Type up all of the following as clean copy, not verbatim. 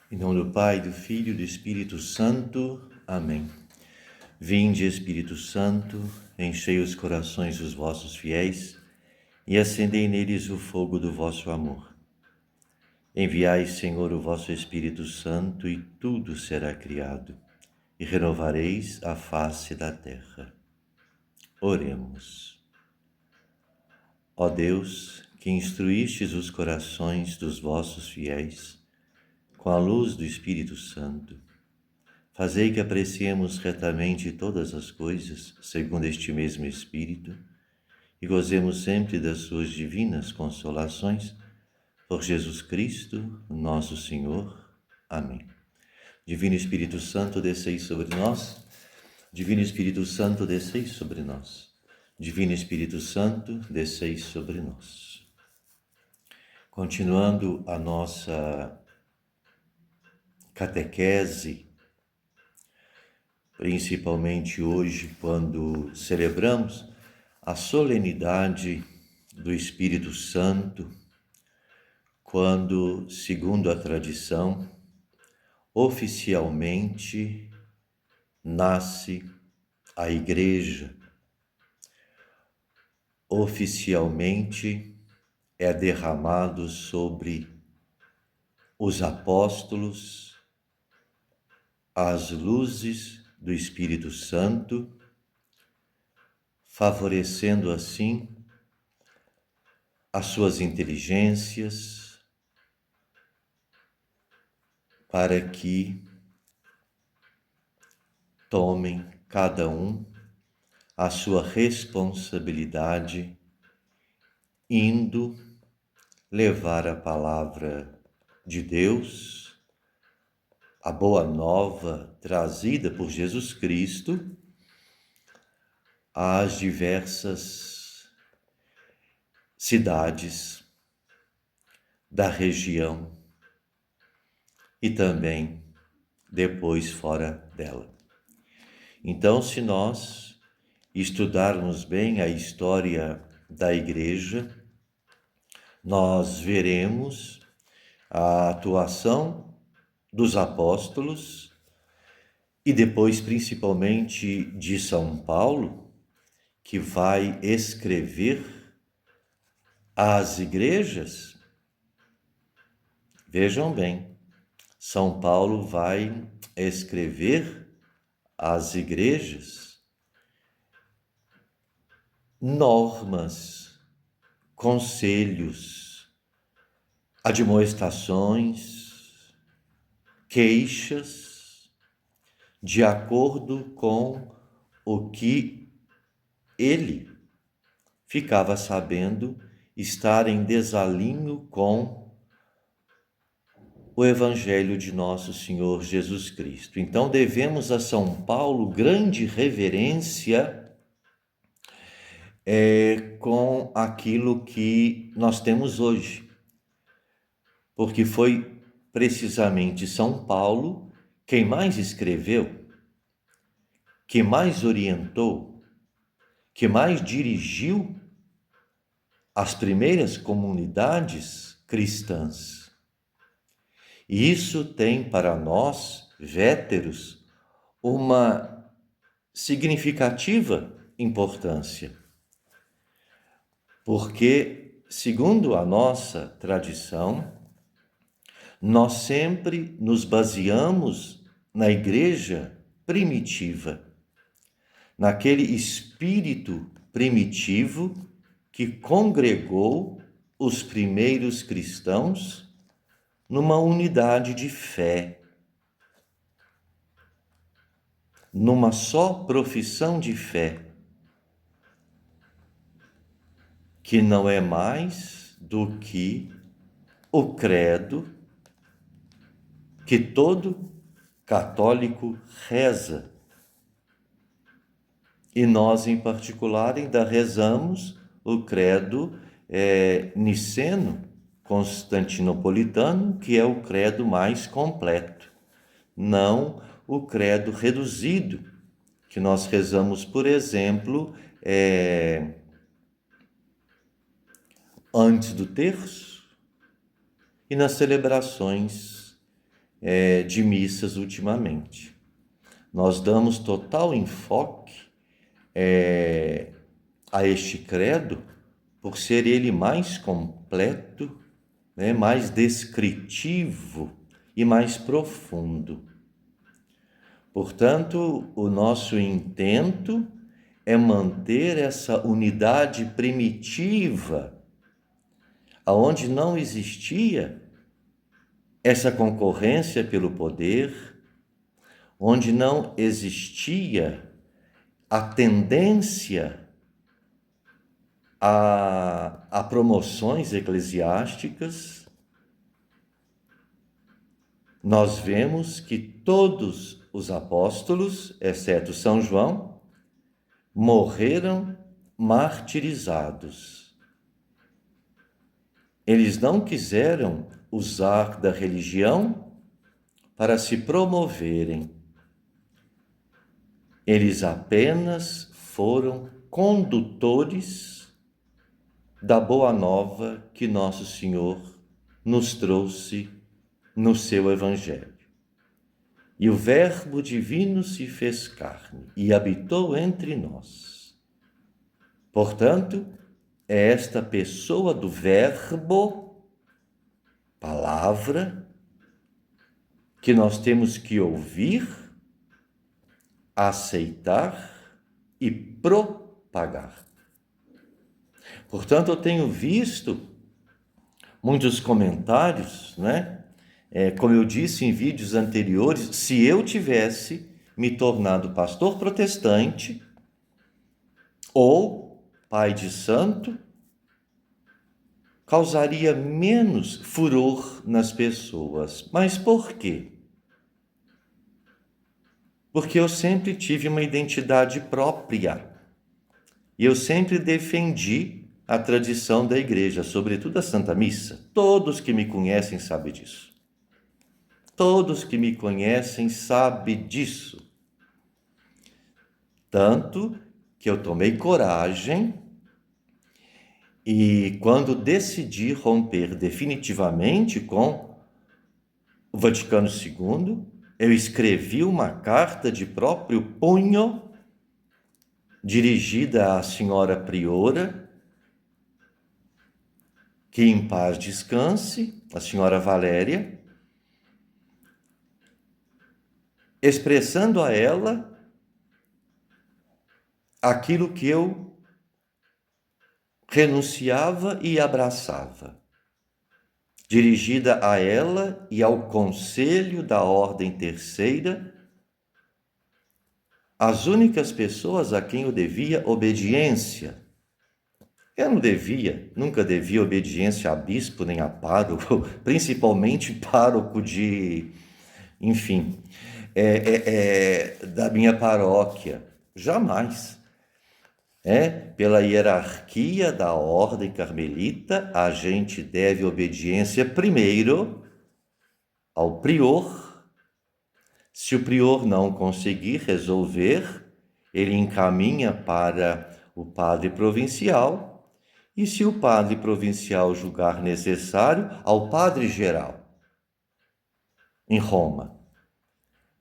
Em nome do Pai, do Filho e do Espírito Santo. Amém. Vinde, Espírito Santo, enchei os corações dos vossos fiéis e acendei neles o fogo do vosso amor. Enviai, Senhor, o vosso Espírito Santo e tudo será criado, e renovareis a face da terra. Oremos. Ó Deus, que instruístes os corações dos vossos fiéis com a luz do Espírito Santo, fazei que apreciemos retamente todas as coisas, segundo este mesmo Espírito, e gozemos sempre das suas divinas consolações, por Jesus Cristo, nosso Senhor. Amém. Divino Espírito Santo, descei sobre nós. Divino Espírito Santo, descei sobre nós. Divino Espírito Santo, descei sobre nós. Continuando a nossa catequese, principalmente hoje, quando celebramos a solenidade do Espírito Santo, quando, segundo a tradição, oficialmente nasce a Igreja, oficialmente é derramado sobre os apóstolos as luzes do Espírito Santo, favorecendo assim as suas inteligências para que tomem cada um a sua responsabilidade, indo levar a palavra de Deus, a boa nova trazida por Jesus Cristo, às diversas cidades da região e também depois fora dela. Então, se nós estudarmos bem a história da Igreja, nós veremos a atuação dos apóstolos e depois, principalmente, de São Paulo, que vai escrever às igrejas. Vejam bem, São Paulo vai escrever às igrejas normas, conselhos, admoestações, queixas, de acordo com o que ele ficava sabendo estar em desalinho com o Evangelho de nosso Senhor Jesus Cristo. Então devemos a São Paulo grande reverência com aquilo que nós temos hoje, porque foi precisamente São Paulo quem mais escreveu, que mais orientou, que mais dirigiu as primeiras comunidades cristãs. E isso tem para nós, véteros, uma significativa importância, porque, segundo a nossa tradição, nós sempre nos baseamos na igreja primitiva, naquele espírito primitivo que congregou os primeiros cristãos numa unidade de fé, numa só profissão de fé, que não é mais do que o credo que todo católico reza. E nós, em particular, ainda rezamos o credo niceno, constantinopolitano, que é o credo mais completo, não o credo reduzido, que nós rezamos, por exemplo, antes do terço e nas celebrações de missas ultimamente. Nós damos total enfoque a este credo por ser ele mais completo, né, mais descritivo e mais profundo. Portanto, o nosso intento é manter essa unidade primitiva, aonde não existia essa concorrência pelo poder, onde não existia a tendência a promoções eclesiásticas. Nós vemos que todos os apóstolos, exceto São João, morreram martirizados. Eles não quiseram usar da religião para se promoverem. Eles apenas foram condutores da boa nova que Nosso Senhor nos trouxe no seu Evangelho. E o Verbo divino se fez carne e habitou entre nós. Portanto, é esta pessoa do Verbo, palavra, que nós temos que ouvir, aceitar e propagar. Portanto, eu tenho visto muitos comentários, né? Como eu disse em vídeos anteriores, se eu tivesse me tornado pastor protestante ou pai de santo, causaria menos furor nas pessoas. Mas por quê? Porque eu sempre tive uma identidade própria. E eu sempre defendi a tradição da igreja, sobretudo a Santa Missa. Todos que me conhecem sabem disso. Todos que me conhecem sabem disso. Tanto que eu tomei coragem e quando decidi romper definitivamente com o Vaticano II, eu escrevi uma carta de próprio punho dirigida à senhora priora, que em paz descanse, a senhora Valéria, expressando a ela aquilo que eu renunciava e abraçava, dirigida a ela e ao Conselho da Ordem Terceira, as únicas pessoas a quem eu devia obediência. Eu nunca devia obediência a bispo nem a pároco, principalmente pároco da minha paróquia. Jamais. Pela hierarquia da ordem carmelita, a gente deve obediência primeiro ao prior. Se o prior não conseguir resolver, ele encaminha para o padre provincial, e se o padre provincial julgar necessário, ao padre geral, em Roma.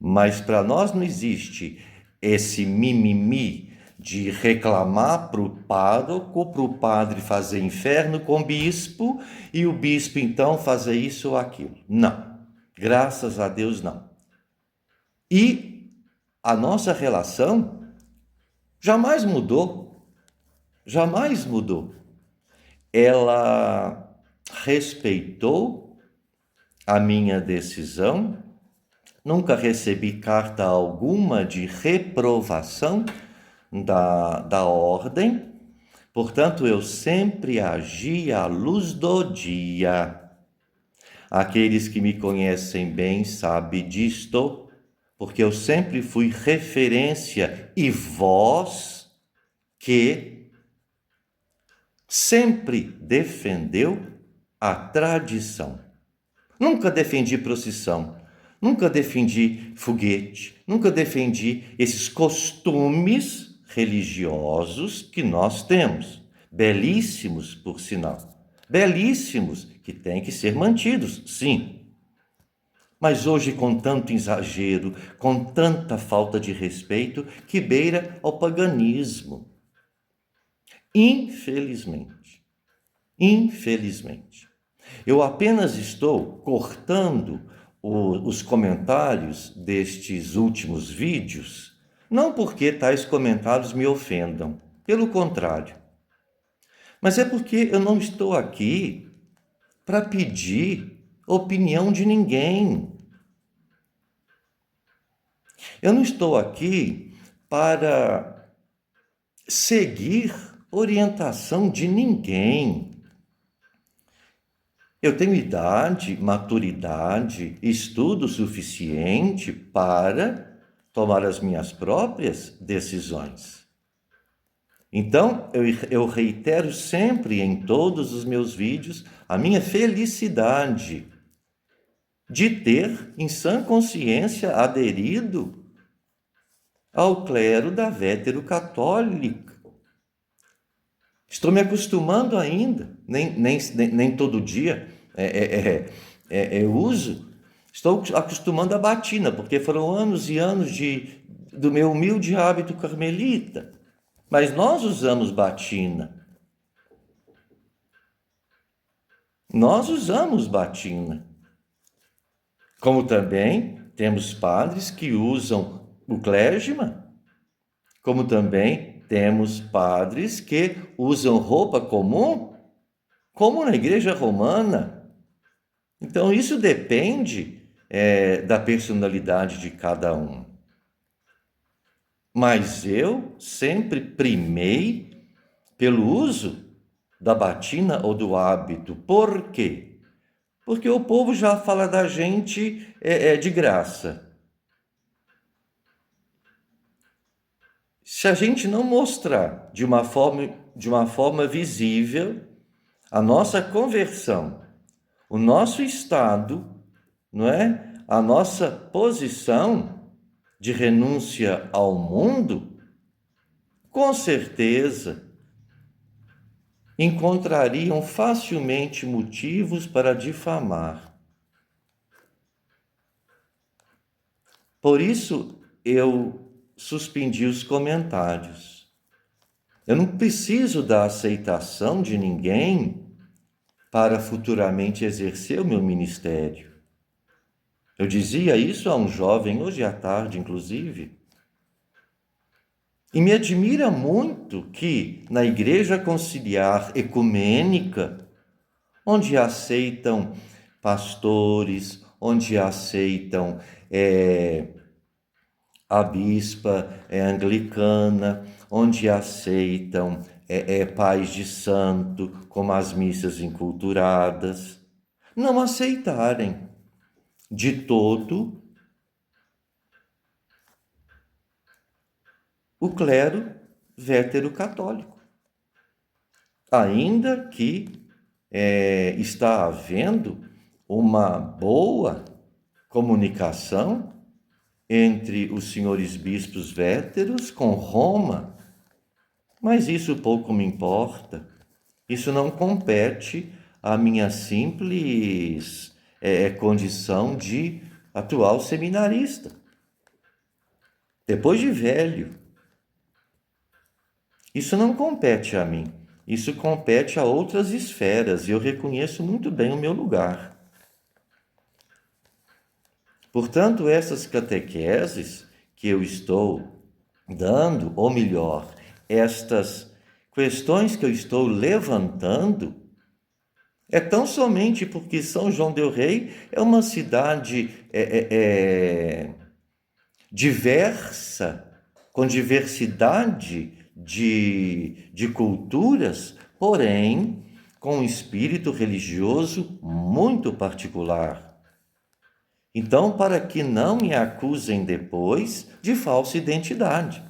Mas para nós não existe esse mimimi de reclamar para o pároco, para o padre fazer inferno com o bispo, e o bispo então fazer isso ou aquilo. Não, graças a Deus não. E a nossa relação jamais mudou. Ela respeitou a minha decisão, nunca recebi carta alguma de reprovação da ordem, portanto, eu sempre agi à luz do dia. Aqueles que me conhecem bem sabem disto, porque eu sempre fui referência, e vós que sempre defendeu a tradição. Nunca defendi procissão, nunca defendi foguete, nunca defendi esses costumes religiosos que nós temos, belíssimos por sinal, belíssimos, que têm que ser mantidos, sim. mas hoje com tanto exagero, com tanta falta de respeito, que beira ao paganismo. Infelizmente. Eu apenas estou cortando os comentários destes últimos vídeos, não porque tais comentários me ofendam, pelo contrário, mas é porque eu não estou aqui para pedir opinião de ninguém. Eu não estou aqui para seguir orientação de ninguém. Eu tenho idade, maturidade, estudo suficiente para tomar as minhas próprias decisões. Então, eu reitero sempre em todos os meus vídeos a minha felicidade de ter, em sã consciência, aderido ao clero da Vétero-Católica. Estou me acostumando ainda, nem todo dia eu uso. Estou acostumando a batina, porque foram anos e anos do meu humilde hábito carmelita. Mas nós usamos batina. Nós usamos batina. Como também temos padres que usam o clérigma, como também temos padres que usam roupa comum, como na Igreja Romana. Então, isso depende da personalidade de cada um. Mas eu sempre primei pelo uso da batina ou do hábito. Por quê? Porque o povo já fala da gente de graça. Se a gente não mostrar de uma forma visível a nossa conversão, o nosso estado, não é? A nossa posição de renúncia ao mundo, com certeza encontrariam facilmente motivos para difamar. Por isso eu suspendi os comentários. Eu não preciso da aceitação de ninguém para futuramente exercer o meu ministério. Eu dizia isso a um jovem hoje à tarde, inclusive. E me admira muito que na Igreja Conciliar Ecumênica, onde aceitam pastores, onde aceitam a bispa anglicana, onde aceitam pais de santo, como as missas enculturadas, não aceitarem de todo o clero vétero-católico. Ainda que está havendo uma boa comunicação entre os senhores bispos véteros com Roma, mas isso pouco me importa. Isso não compete à minha simples condição de atual seminarista. Depois de velho, isso não compete a mim. Isso compete a outras esferas e eu reconheço muito bem o meu lugar. Portanto, essas catequeses que eu estou dando, ou melhor, estas questões que eu estou levantando, é tão somente porque São João del Rei é uma cidade diversa, com diversidade de culturas, porém com um espírito religioso muito particular. Então, para que não me acusem depois de falsa identidade.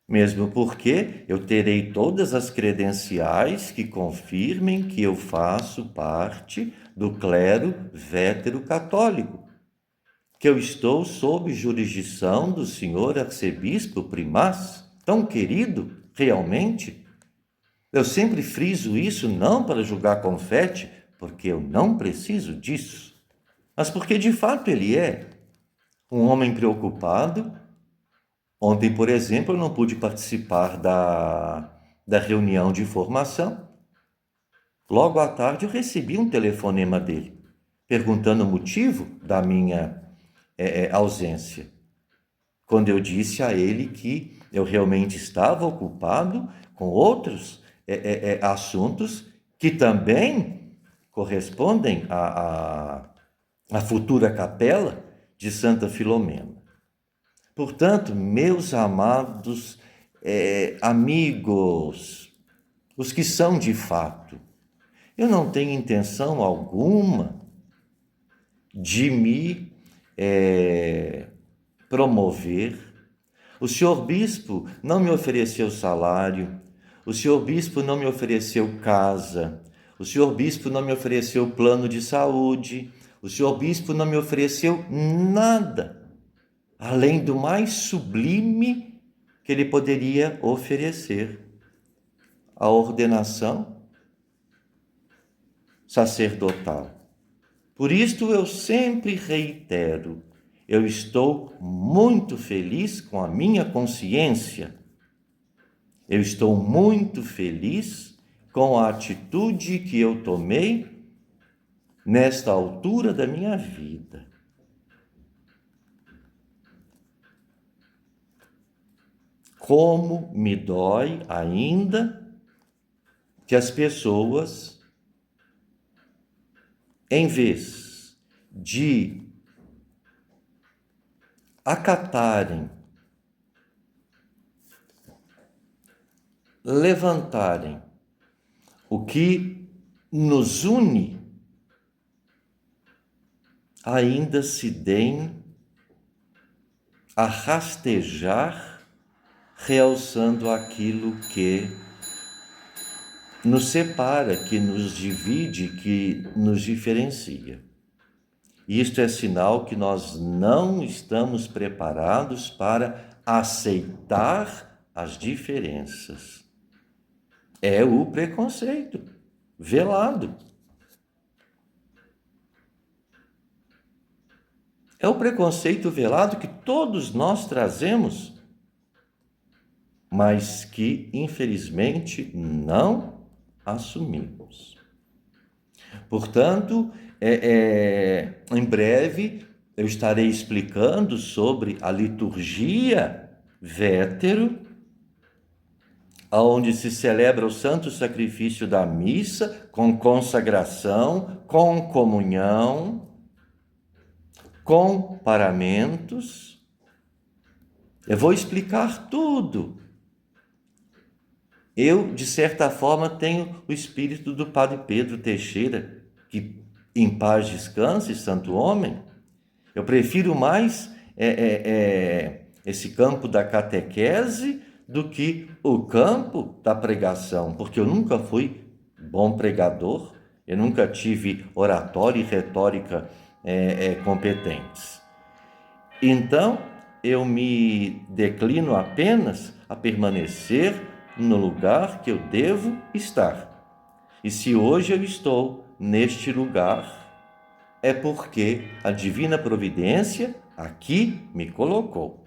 Mesmo porque eu terei todas as credenciais que confirmem que eu faço parte do clero vétero-católico, que eu estou sob jurisdição do senhor arcebispo primaz, tão querido, realmente. Eu sempre friso isso não para jogar confete, porque eu não preciso disso. mas porque de fato ele é um homem preocupado. Ontem, por exemplo, eu não pude participar da reunião de formação. Logo à tarde eu recebi um telefonema dele, perguntando o motivo da minha ausência. Quando eu disse a ele que eu realmente estava ocupado com outros assuntos que também correspondem à futura capela de Santa Filomena. Portanto, meus amados amigos, os que são de fato, eu não tenho intenção alguma de me promover. O senhor bispo não me ofereceu salário, o senhor bispo não me ofereceu casa, o senhor bispo não me ofereceu plano de saúde, o senhor bispo não me ofereceu nada, além do mais sublime que ele poderia oferecer, a ordenação sacerdotal. Por isto eu sempre reitero, eu estou muito feliz com a minha consciência. Eu estou muito feliz com a atitude que eu tomei nesta altura da minha vida. Como me dói ainda que as pessoas, em vez de acatarem, levantarem o que nos une, ainda se deem a rastejar, realçando aquilo que nos separa, que nos divide, que nos diferencia. Isto é sinal que nós não estamos preparados para aceitar as diferenças. É o preconceito velado. É o preconceito velado que todos nós trazemos, mas que, infelizmente, não assumimos. Portanto, em breve eu estarei explicando sobre a liturgia Vétero, onde se celebra o santo sacrifício da missa, com consagração, com comunhão, com paramentos. Eu vou explicar tudo. Eu, de certa forma, tenho o espírito do Padre Pedro Teixeira, que em paz descanse, santo homem. Eu prefiro mais esse campo da catequese do que o campo da pregação, porque eu nunca fui bom pregador, eu nunca tive oratória e retórica competentes. Então, eu me declino apenas a permanecer no lugar que eu devo estar. E se hoje eu estou neste lugar, é porque a divina providência aqui me colocou.